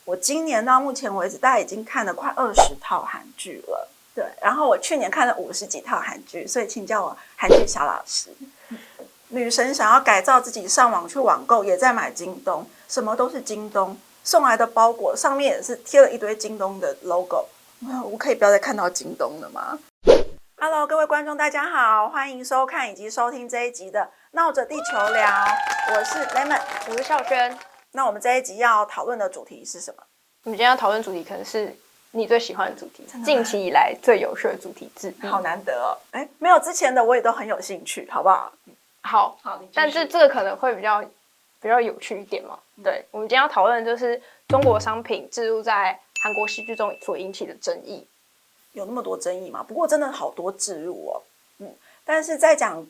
我今年到目前为止，大概已经看了快20套韩剧了。对，然后我去年看了50几套韩剧，所以请叫我韩剧小老师。女神想要改造自己，上网去网购，也在买京东，什么都是京东送来的包裹，上面也是贴了一堆京东的 logo。我可以不要再看到京东了吗？ Hello， 各位观众，大家好，欢迎收看以及收听这一集的《闹着地球聊》，我是 Lemon， 我是孝轩。那我们这一集要讨论的主题是什么？我们今天要讨论主题可能是你最喜欢的主题，近期以来最有趣的主题之一。好难得哦！没有之前的我也都很有兴趣，好不好？好，但是这个可能会比较有趣一点嘛。对，我们今天要讨论的就是中国商品置入在韩国戏剧中所引起的争议。有那么多争议吗？不过真的好多置入哦。但是在讲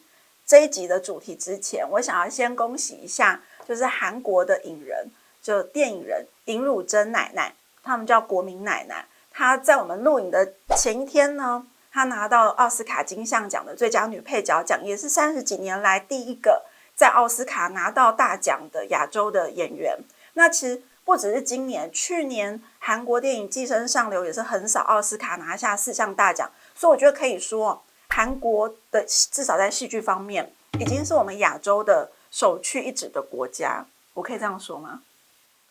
这一集的主题之前，我想要先恭喜一下，就是韩国的影人，就电影人尹汝贞奶奶，他们叫国民奶奶。她在我们录影的前一天呢，她拿到奥斯卡金像奖的最佳女配角奖，也是30几年来第一个在奥斯卡拿到大奖的亚洲的演员。那其实不只是今年，去年韩国电影《寄生上流》也是横扫奥斯卡，拿下4项大奖。所以我觉得可以说，韩国的至少在戏剧方面，已经是我们亚洲的首屈一指的国家。我可以这样说吗？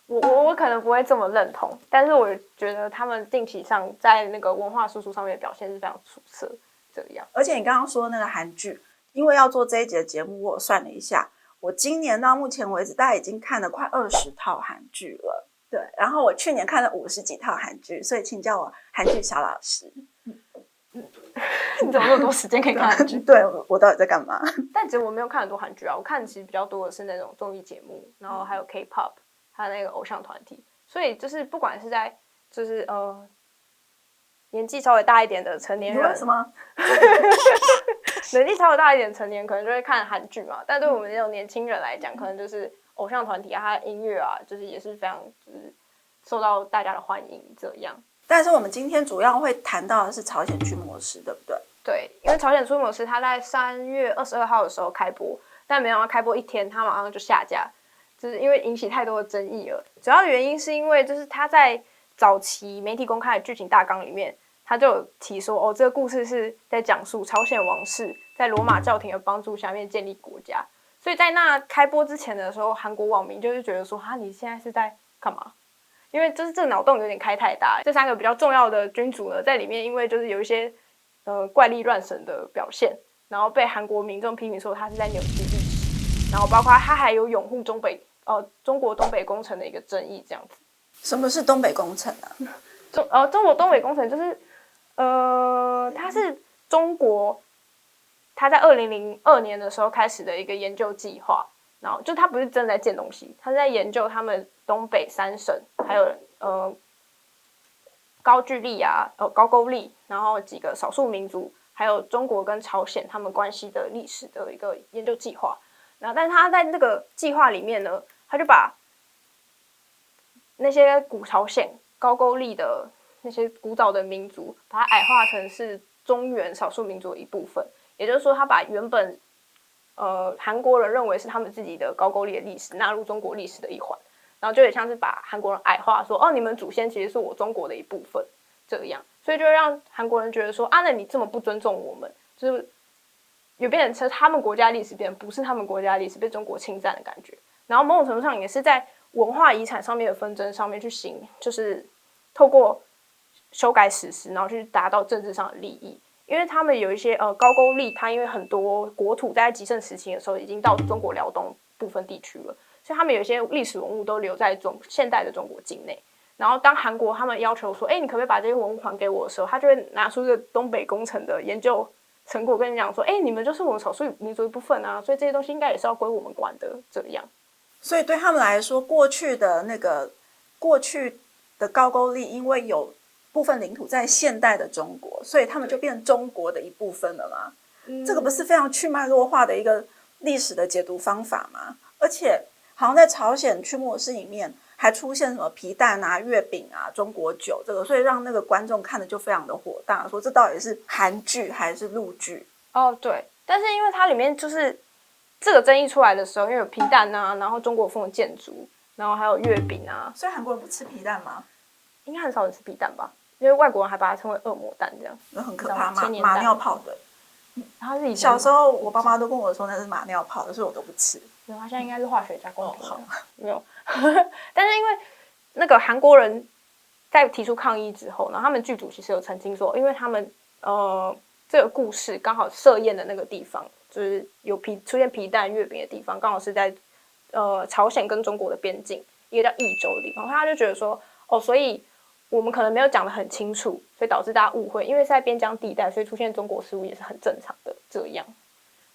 我可能不会这么认同，但是我觉得他们近期上在那个文化输出上面的表现是非常出色。这样，而且你刚刚说那个韩剧，因为要做这一集的节目，我算了一下，我今年到目前为止，大概已经看了快20套韩剧了。对，然后我去年看了50几套韩剧，所以请叫我韩剧小老师。你怎么那么多时间可以看韩剧？对，我到底在干嘛？但其实我没有看很多韩剧啊，我看其实比较多的是那种综艺节目，然后还有 K-pop， 还有那个偶像团体。所以就是不管是在就是年纪稍微大一点的成年人，什么？年纪稍微大一点的成年人可能就会看韩剧嘛，但对我们这种年轻人来讲，可能就是偶像团体啊，它的音乐啊，就是也是非常就是受到大家的欢迎这样。但是我们今天主要会谈到的是朝鲜驱魔师，对不对？对，因为朝鲜驱魔师它在3月22号的时候开播，但没想到开播1天，它马上就下架，就是因为引起太多的争议了。主要的原因是因为就是它在早期媒体公开的剧情大纲里面，他就有提说，这个故事是在讲述朝鲜王室在罗马教廷的帮助下面建立国家。所以在那开播之前的时候，韩国网民就是觉得说，你现在是在干嘛？因为就是这个脑洞有点开太大。这3个比较重要的君主呢，在里面因为就是有一些怪力乱神的表现，然后被韩国民众批评说他是在扭曲历史，然后包括他还有拥护中国东北工程的一个争议这样子。什么是东北工程啊？中国东北工程就是它是中国它在2002年的时候开始的一个研究计划，然后就它不是真的在建东西，它是在研究他们东北3省还有高句丽啊、高句丽，然后几个少数民族，还有中国跟朝鲜他们关系的历史的一个研究计划。然后，但是他在那个计划里面呢，他就把那些古朝鲜、高句丽的那些古早的民族，把它矮化成是中原少数民族的一部分。也就是说，他把原本韩国人认为是他们自己的高句丽的历史纳入中国历史的一环。然后就有点像是把韩国人矮化，说你们祖先其实是我中国的一部分，这样，所以就让韩国人觉得说那你这么不尊重我们，就是有变成他们国家历史变成不是他们国家历史被中国侵占的感觉。然后某种程度上也是在文化遗产上面的纷争上面去就是透过修改史实，然后去达到政治上的利益。因为他们有一些高句丽，它因为很多国土在极盛时期的时候已经到中国辽东部分地区了。所以他们有些历史文物都留在现代的中国境内，然后当韩国他们要求说，你可不可以把这些文物还给我的时候，他就会拿出这个东北工程的研究成果跟你讲说，你们就是我们少数民族一部分啊，所以这些东西应该也是要归我们管的，这样。所以对他们来说，过去的高句丽，因为有部分领土在现代的中国，所以他们就变成中国的一部分了嘛。这个不是非常去脉络化的一个历史的解读方法吗？而且好像在朝鲜驱魔师里面还出现什么皮蛋啊、月饼啊、中国酒这个，所以让那个观众看的就非常的火大，说这到底是韩剧还是陆剧？对，但是因为它里面就是这个争议出来的时候，因为有皮蛋啊，然后中国风的建筑，然后还有月饼啊。所以韩国人不吃皮蛋吗？应该很少人吃皮蛋吧？因为外国人还把它称为恶魔蛋这样。那很可怕，千年马尿泡的。它是小时候我爸妈都跟我说那是马尿泡的，所以我都不吃。没有，它现在应该是化学加工品。好，没有。但是因为那个韩国人在提出抗议之后，然后他们剧组其实有曾经说，因为他们这个故事刚好设宴的那个地方，就是有出现皮蛋月饼的地方，刚好是在朝鲜跟中国的边境，一个叫义州的地方。他就觉得说，所以我们可能没有讲得很清楚，所以导致大家误会，因为是在边疆地带，所以出现中国失误也是很正常的这样。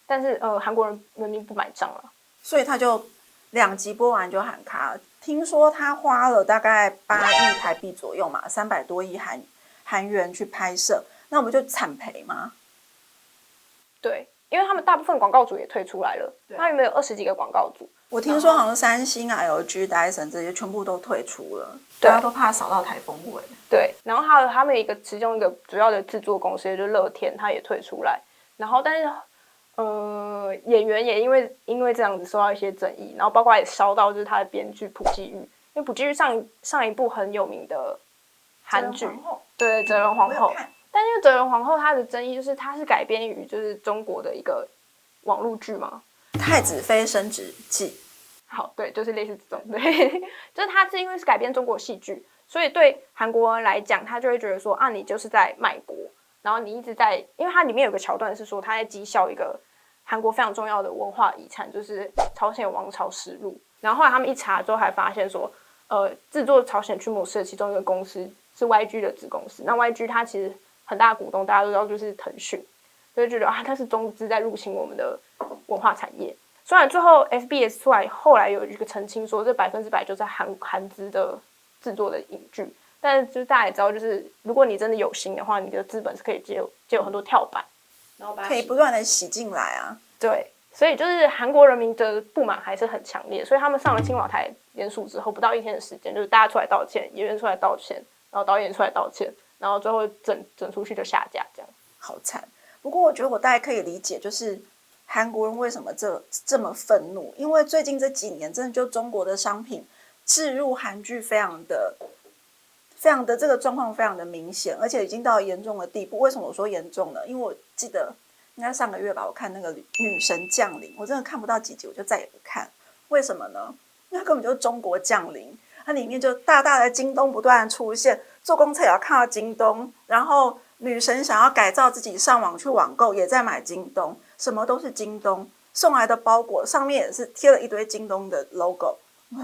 但是韩国人民不买账了，所以他就2集播完就喊卡。听说他花了大概8亿台币左右嘛，300多亿韩元去拍摄，那我们就惨赔吗？对，因为他们大部分广告组也退出来了，他原本有20几个广告组。我听说好像三星啊、LG、Dyson 这些全部都退出了，大家都怕扫到台风尾。对，然后还有他们其中一个主要的制作公司就是乐天，他也退出来。然后但是演员也因为这样子受到一些争议，然后包括也烧到就是他的编剧朴济玉，因为朴济玉上一部很有名的韩剧，对，哲仁皇后。但因为哲仁皇后她的争议就是它是改编于就是中国的一个网络剧嘛，太子妃升职记。好，对，就是类似这种，对，就是它是因为是改编中国戏剧，所以对韩国人来讲，他就会觉得说啊，你就是在卖国，然后你一直在，因为它里面有个桥段是说他在讥笑一个韩国非常重要的文化遗产，就是朝鲜王朝实录。然后后来他们一查之后，还发现说，制作朝鲜驱魔师的其中一个公司是 YG 的子公司。那 YG 它其实很大的股东，大家都知道就是腾讯，就觉得啊，它是中资在入侵我们的文化产业。虽然最后 SBS 出来，后来有一个澄清说，这100%就是韩资的制作的影剧，但是就是大家也知道，就是如果你真的有心的话，你的资本是可以借有很多跳板，然后把它可以不断的洗进来啊。对，所以就是韩国人民的不满还是很强烈，所以他们上了青瓦台联署之后，不到1天的时间，就是大家出来道歉，演员出来道歉，然后导演出来道歉，然后最后整出去就下架，这样。好惨。不过我觉得我大概可以理解，就是韩国人为什么这么愤怒，因为最近这几年真的就中国的商品置入韩剧非常的这个状况非常的明显，而且已经到严重的地步。为什么我说严重呢？因为我记得应该上个月吧，我看那个女神降临，我真的看不到几集我就再也不看。为什么呢？因为根本就是中国降临，它里面就大大的京东不断的出现，坐公车也要看到京东，然后女神想要改造自己上网去网购也在买京东，什么都是京东，送来的包裹上面也是贴了一堆京东的 logo。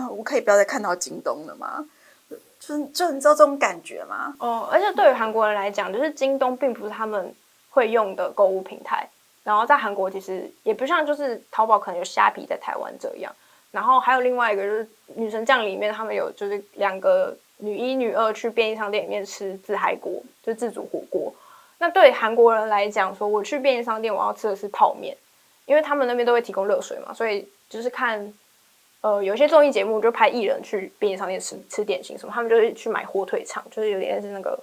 我可以不要再看到京东了吗？就你知道这种感觉吗？而且对于韩国人来讲，就是京东并不是他们会用的购物平台，然后在韩国其实也不像就是淘宝可能有虾皮在台湾这样。然后还有另外一个就是女神酱里面，他们有就是2个女1女2去便利商店里面吃自嗨锅，就自煮火锅。那对韩国人来讲说，我去便利商店我要吃的是泡面，因为他们那边都会提供热水嘛，所以就是看有一些综艺节目就拍艺人去便利商店吃点心什么，他们就会去买火腿肠，就是有点是那个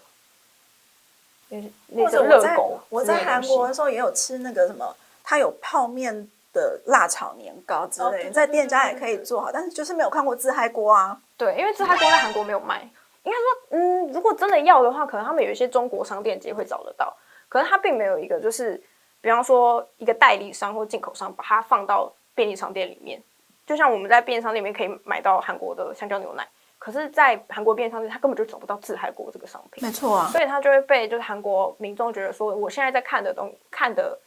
或者热狗。我在韩国的时候也有吃那个什么，它有泡面的辣炒年糕之类的，在店家也可以做好，但是就是没有看过自嗨锅啊。对，因为自嗨锅在韩国没有卖。应该说，如果真的要的话，可能他们有一些中国商店街会找得到，可是它并没有一个就是，比方说一个代理商或进口商把它放到便利商店里面。就像我们在便利商店里面可以买到韩国的香蕉牛奶，可是在韩国便利商店它根本就找不到自嗨锅这个商品。没错啊，所以它就会被就是韩国民众觉得说，我现在在看的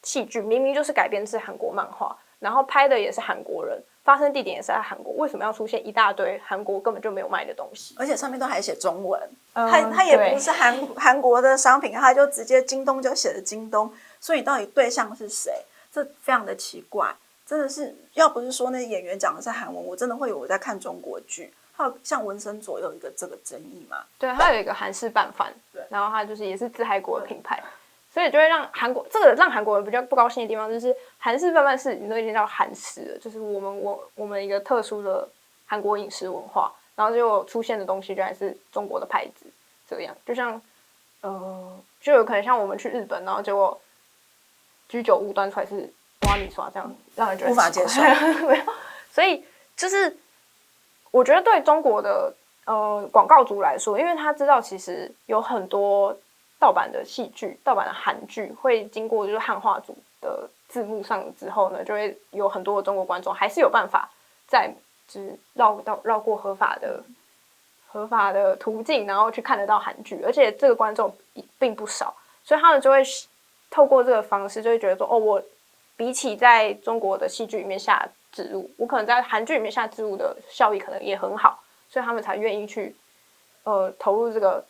戏剧明明就是改编自韩国漫画，然后拍的也是韩国人，发生地点也是在韩国，为什么要出现一大堆韩国根本就没有卖的东西？而且上面都还写中文，它也不是韩国的商品，它就直接京东就写着京东，所以到底对象是谁？这非常的奇怪，真的是要不是说那演员讲的是韩文，我真的会以为我在看中国剧。还有像文森佐有一个这个争议嘛？对，他有一个韩式拌饭，然后他就是也是自嗨国的品牌。所以就会让韩国人比较不高兴的地方，就是韩式拌饭是你都已经叫韩式了，就是我们一个特殊的韩国饮食文化，然后就出现的东西居然是中国的牌子，这样就像就有可能像我们去日本，然后结果居酒屋端出来是挖米刷，这样让人觉得无法接受。没有，所以就是我觉得对中国的广告主来说，因为他知道其实有很多盗版的戏剧、盗版的韩剧会经过就是汉化组的字幕上之后呢，就会有很多的中国观众还是有办法在就是绕过合法的途径，然后去看得到韩剧，而且这个观众并不少，所以他们就会透过这个方式，就会觉得说，哦，我比起在中国的戏剧里面下植入，我可能在韩剧里面下植入的效益可能也很好，所以他们才愿意去投入这个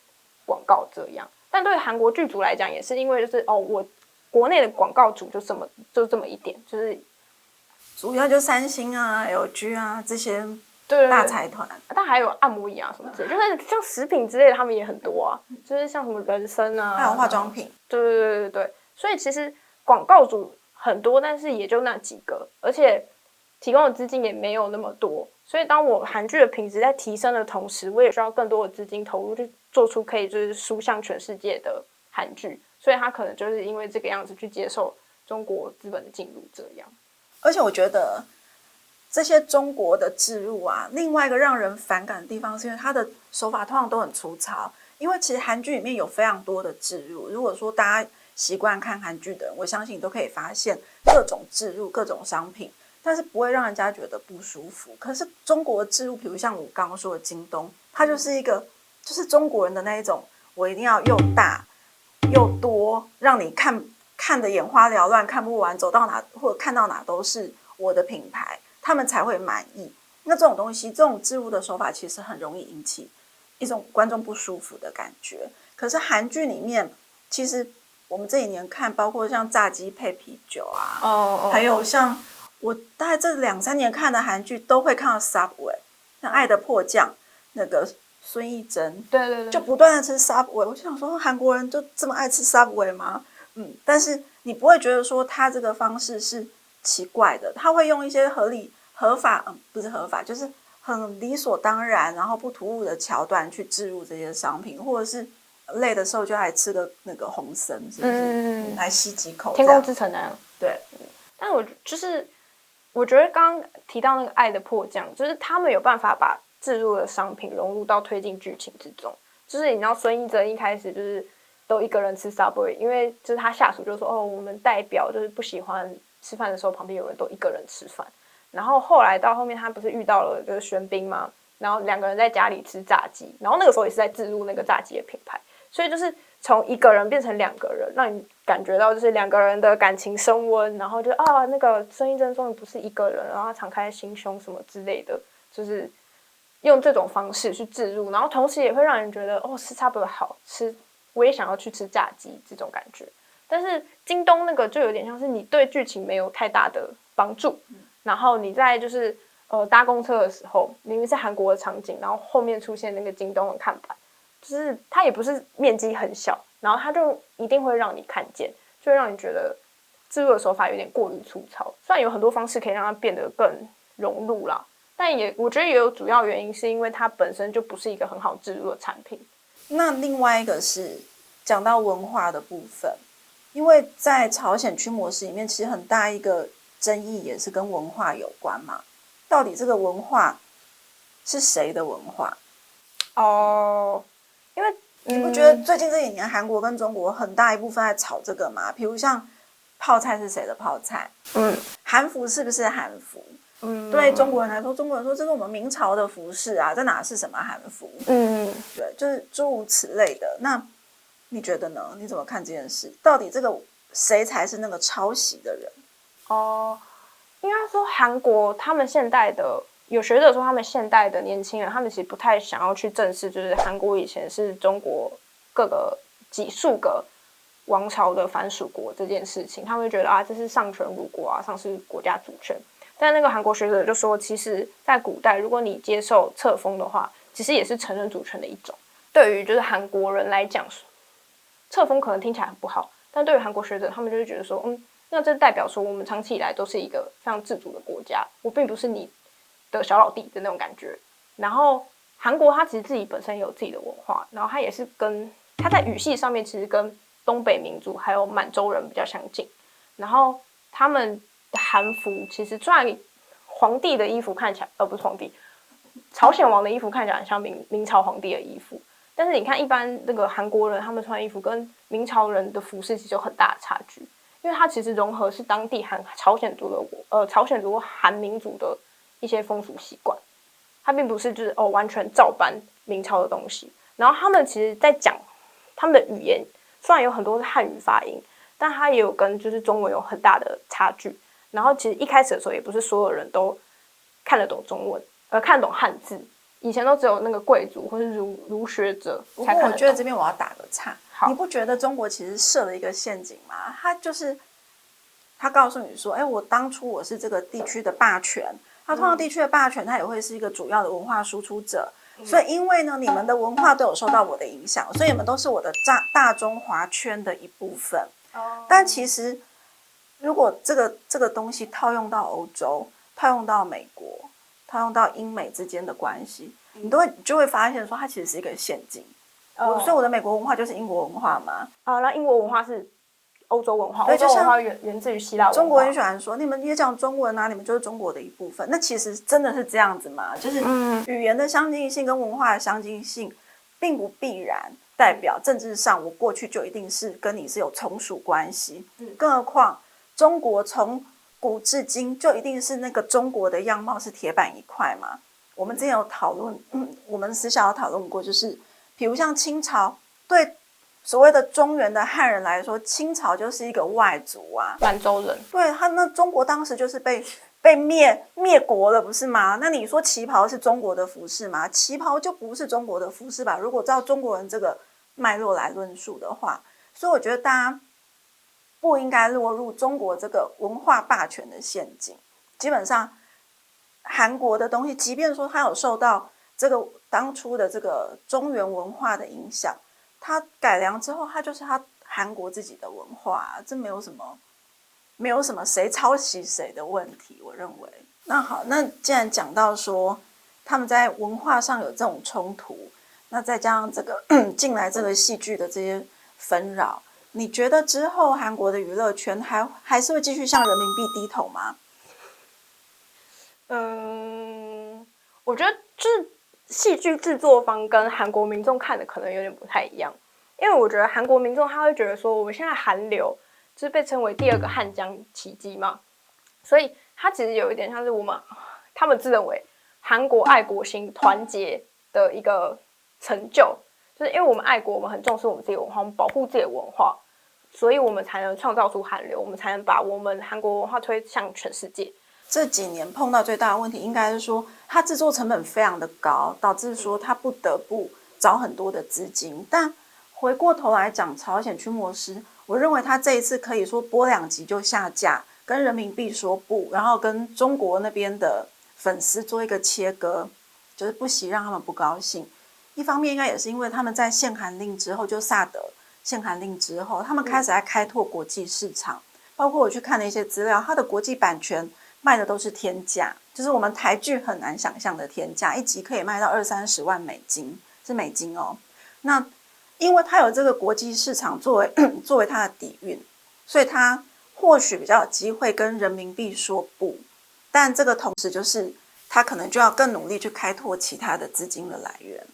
广告这样。但对韩国剧组来讲，也是因为就是我国内的广告主就这么一点，就是主要就三星啊、LG 啊这些对大财团，但还有按摩椅啊什么之类，就是像食品之类的，他们也很多啊，就是像什么人参啊，还有化妆品。对，所以其实广告主很多，但是也就那几个，而且提供的资金也没有那么多，所以当我韩剧的品质在提升的同时，我也需要更多的资金投入，去做出可以就是输向全世界的韩剧，所以他可能就是因为这个样子去接受中国资本的进入这样。而且我觉得这些中国的置入啊，另外一个让人反感的地方是因为它的手法通常都很粗糙，因为其实韩剧里面有非常多的置入，如果说大家习惯看韩剧的人，我相信你都可以发现各种置入各种商品，但是不会让人家觉得不舒服。可是中国的置入，比如像我刚刚说的京东，它就是一个就是中国人的那一种，我一定要又大又多，让你看得眼花缭乱，看不完，走到哪或者看到哪都是我的品牌，他们才会满意。那这种东西，这种置入的手法其实很容易引起一种观众不舒服的感觉。可是韩剧里面，其实我们这几年看，包括像炸鸡配啤酒啊，还有像我大概这2-3年看的韩剧，都会看到 Subway， 像《爱的迫降》那个孙艺珍，对，就不断的吃 Subway， 我就想说，韩国人就这么爱吃 Subway 吗？但是你不会觉得说他这个方式是奇怪的，他会用一些合法，不是合法，就是很理所当然，然后不突兀的桥段去置入这些商品，或者是累的时候就来吃个那个红参，是不是？来吸几口。天空之城那样。对，但我觉得刚刚提到那个爱的迫降，就是他们有办法把置入的商品融入到推进剧情之中。就是你知道孙艺珍一开始就是都一个人吃 Subway， 因为就是他下属就说我们代表就是不喜欢吃饭的时候旁边有人都一个人吃饭。然后后来到后面他不是遇到了就是玄彬嘛，然后2个人在家里吃炸鸡，然后那个时候也是在置入那个炸鸡的品牌，所以就是从一个人变成2个人，让你感觉到就是2个人的感情升温，然后就那个孙艺珍终于不是一个人，然后他敞开心胸什么之类的，就是用这种方式去置入，然后同时也会让人觉得吃差不多好吃，我也想要去吃炸鸡这种感觉。但是京东那个就有点像是你对剧情没有太大的帮助，然后你在就是搭公车的时候，明明是韩国的场景，然后后面出现那个京东的看板，就是它也不是面积很小，然后它就一定会让你看见，就会让你觉得置入的手法有点过于粗糙。虽然有很多方式可以让它变得更融入啦，但我觉得也有主要原因是因为它本身就不是一个很好置入的产品。那另外一个是讲到文化的部分，因为在朝鲜驱魔师里面，其实很大一个争议也是跟文化有关嘛。到底这个文化是谁的文化？因为你不觉得最近这几年韩国跟中国很大一部分在吵这个吗？比如像泡菜是谁的泡菜？韩服是不是韩服？对中国人来说，中国人说这是我们明朝的服饰啊，这哪是什么韩服？对，就是诸如此类的。那你觉得呢？你怎么看这件事？到底这个谁才是那个抄袭的人？应该说韩国他们现代的有学者说，他们现代的年轻人，他们其实不太想要去正视，就是韩国以前是中国各个几数个王朝的藩属国这件事情，他们会觉得这是丧权辱国啊，丧失国家主权。但那个韩国学者就说，其实在古代，如果你接受册封的话，其实也是承认主权的一种。对于就是韩国人来讲，册封可能听起来很不好，但对于韩国学者，他们就会觉得说，那这代表说我们长期以来都是一个非常自主的国家，我并不是你的小老弟的那种感觉。然后韩国它其实自己本身有自己的文化，然后它也是它在语系上面其实跟东北民族还有满洲人比较相近。然后他们的韩服其实虽然皇帝的衣服看起来，不是皇帝，朝鲜王的衣服看起来很像明朝皇帝的衣服，但是你看一般那个韩国人他们穿衣服跟明朝人的服饰其实有很大的差距，因为它其实融合是当地朝鲜族韩民族的一些风俗习惯，它并不是就是完全照搬明朝的东西。然后他们其实在讲他们的语言，虽然有很多是汉语发音，但它也有跟就是中文有很大的差距。然后其实一开始的时候，也不是所有人都看得懂中文，看得懂汉字。以前都只有那个贵族或是儒学者才看得懂。不过我觉得这边我要打个岔，你不觉得中国其实设了一个陷阱吗？他告诉你说，我当初我是这个地区的霸权，他通常地区的霸权，他也会是一个主要的文化输出者。所以因为呢，你们的文化都有受到我的影响，所以你们都是我的大中华圈的一部分。但其实如果这个东西套用到欧洲，套用到美国，套用到英美之间的关系，你就会发现说它其实是一个陷阱。所以我的美国文化就是英国文化嘛。那英国文化是欧洲文化，欧洲文化源自于希腊文化。中国很喜欢说你们也讲中文啊，你们就是中国的一部分。那其实真的是这样子嘛？就是语言的相近性跟文化的相近性，并不必然代表政治上我过去就一定是跟你是有从属关系。更何况中国从古至今就一定是那个中国的样貌是铁板一块嘛？我们之前有讨论，我们私下有讨论过，就是比如像清朝，对所谓的中原的汉人来说，清朝就是一个外族啊，满洲人。对，那中国当时就是被灭国了，不是吗？那你说旗袍是中国的服饰吗？旗袍就不是中国的服饰吧？如果照中国人这个脉络来论述的话，所以我觉得大家不应该落入中国这个文化霸权的陷阱。基本上，韩国的东西，即便说它有受到这个当初的这个中原文化的影响，它改良之后，它就是它韩国自己的文化，这没有什么谁抄袭谁的问题，我认为。那好，那既然讲到说他们在文化上有这种冲突，那再加上这个进来这个戏剧的这些纷扰，你觉得之后韩国的娱乐圈还是会继续向人民币低头吗？我觉得就是戏剧制作方跟韩国民众看的可能有点不太一样，因为我觉得韩国民众他会觉得说，我们现在韩流就是被称为第二个汉江奇迹嘛，所以它其实有一点像是他们自认为韩国爱国心团结的一个成就，就是因为我们爱国，我们很重视我们自己的文化，我们保护自己的文化，所以我们才能创造出韩流，我们才能把我们韩国文化推向全世界。这几年碰到最大的问题应该是说，它制作成本非常的高，导致说它不得不找很多的资金。但回过头来讲，朝鲜驱魔师，我认为他这一次可以说播2集就下架，跟人民币说不，然后跟中国那边的粉丝做一个切割，就是不惜让他们不高兴。一方面应该也是因为他们在限韩令之后，就萨德限韩令之后，他们开始在开拓国际市场，包括我去看了一些资料，它的国际版权卖的都是天价，就是我们台剧很难想象的天价，一集可以卖到20-30万美金，是美金哦。那因为它有这个国际市场作为它的底蕴，所以它或许比较有机会跟人民币说不，但这个同时就是它可能就要更努力去开拓其他的资金的来源。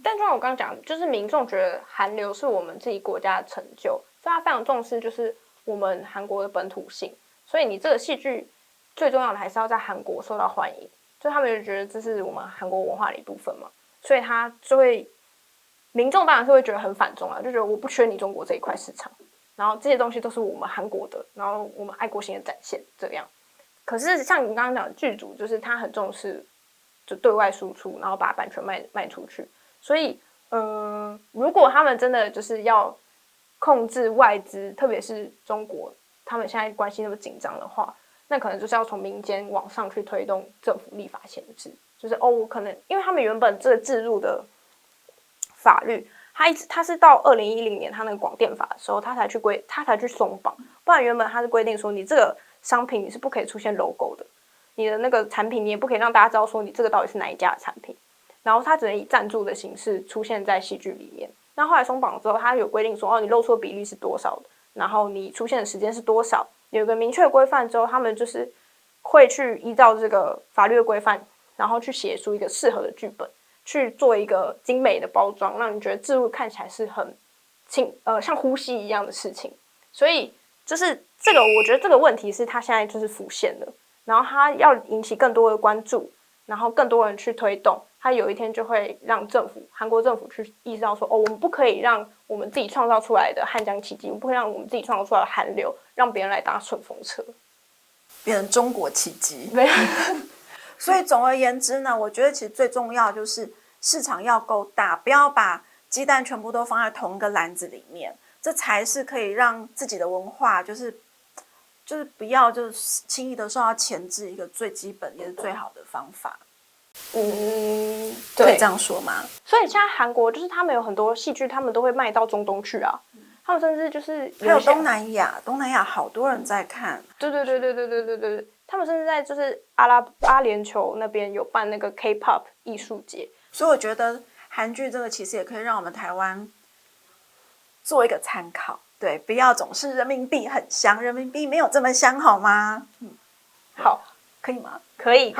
但就像我刚刚讲，就是民众觉得韩流是我们自己国家的成就，所以他非常重视就是我们韩国的本土性，所以你这个戏剧最重要的还是要在韩国受到欢迎，就他们就觉得这是我们韩国文化的一部分嘛，所以他就会民众当然是会觉得很反中啊，就觉得我不缺你中国这一块市场，然后这些东西都是我们韩国的，然后我们爱国心的展现这样。可是像你刚刚讲的剧组，就是他很重视就对外输出，然后把版权卖出去，所以如果他们真的就是要控制外资，特别是中国，他们现在关系那么紧张的话，那可能就是要从民间往上去推动政府立法限制，就是我可能因为他们原本这个置入的法律，他是到2010年他那个广电法的时候，他才去松绑，不然原本他是规定说你这个商品你是不可以出现 logo 的，你的那个产品你也不可以让大家知道说你这个到底是哪一家的产品，然后它只能以赞助的形式出现在戏剧里面。那后来松绑之后，他有规定说你露出的比例是多少的，然后你出现的时间是多少，有一个明确的规范之后，他们就是会去依照这个法律的规范然后去写出一个适合的剧本，去做一个精美的包装，让你觉得置入看起来是很像呼吸一样的事情。所以就是这个，我觉得这个问题是它现在就是浮现了，然后它要引起更多的关注，然后更多人去推动，它有一天就会让韩国政府去意识到说，我们不可以让我们自己创造出来的汉江奇迹，我们不可以让我们自己创造出来的韩流，让别人来搭顺风车，变成中国奇迹。没有。所以总而言之呢，我觉得其实最重要就是市场要够大，不要把鸡蛋全部都放在同一个篮子里面，这才是可以让自己的文化就是不要就是轻易的受到钳制一个最基本也是最好的方法。可以这样说吗？所以现在韩国就是他们有很多戏剧，他们都会卖到中东去啊。他们甚至就是还有东南亚好多人在看。对，他们甚至在就是阿联酋那边有办那个 K-pop 艺术节。所以我觉得韩剧这个其实也可以让我们台湾做一个参考，对，不要总是人民币很香，人民币没有这么香，好吗？好，可以吗？可以。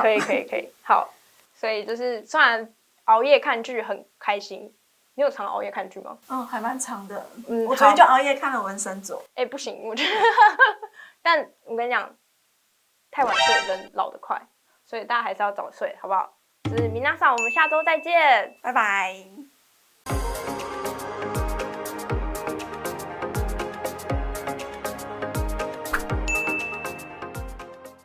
好，所以就是虽然熬夜看剧很开心，你有常熬夜看剧吗？还蛮长的。我昨天就熬夜看了《文森佐》。不行，我觉得，但我跟你讲，太晚睡人老得快，所以大家还是要早睡，好不好？就是皆さん，我们下周再见，拜拜。